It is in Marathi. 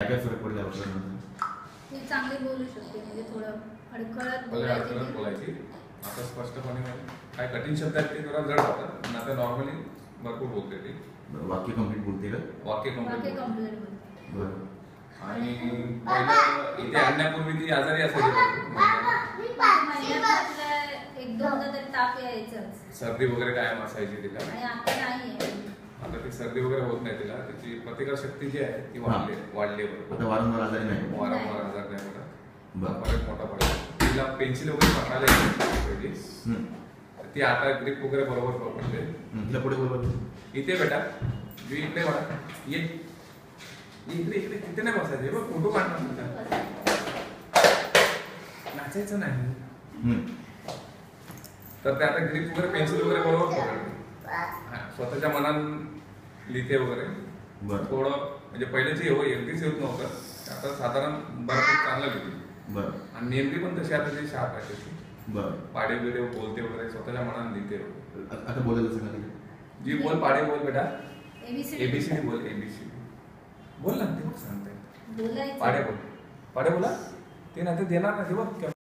काय फरक पडला वापरल्यानंतर? ती चांगली बोलू शकते, म्हणजे थोडं अडखळत बोलायची. आता स्पष्टपणे काय कठीण शब्द आहेत ते जरा जड होतात, पण आता नॉर्मली भरपूर बोलते ती. वाक्य कंप्लीट बोलते का? वाक्य कंप्लीट कंप्लीट. बोलते. बरं. आणि पहिलं इथे आणण्यापूर्वी ती आजारी असायची. एक दोनदा तरी ताप यायचाच, सर्दी वगैरे कायम असायची तिला. आणि आता नाहीये. आता ती सर्दी वगैरे होत नाही तिला. तिची प्रतिकार शक्ती जी आहे ती वाढली आता वारंवार आजारी नाही. वारंवार आजार नाही मला. बरं. बरेच मोठा पडला. तिला पेन्सिल वगैरे पकडायला येते. ती आता ग्रिप वगैरे बरोबर पकडते. तिला पुढे बरोबर इथे बेटा मी इकडे वाढ ये इकडे इकडे तिथे नाही बसायचे बघ, फोटो काढणार तुझा. नाचायचं नाही. तर ते आता ग्रिप वगैरे पेन्सिल वगैरे बरोबर पकडते. स्वतःच्या मनात लिहिते वगैरे. थोडं म्हणजे पहिले जे एवढीच येत नव्हतं, आता साधारण बऱ्यापैकी चांगलं लिहिते. आणि नेमकी पण तशी आता जी शार्प आहे तशी. पाडे बिडे बोलते वगैरे, स्वतःच्या मनात लिहिते. आता बोलायला सांगा जी बोल, पाडे बोल बेटा. एबीसीडी बोल, एबीसीडी बोल ना. ते मग सांगते बोलायचं. पाडे बोल, पाडे बोला. ते नाही ते देणार नाही. ते बघ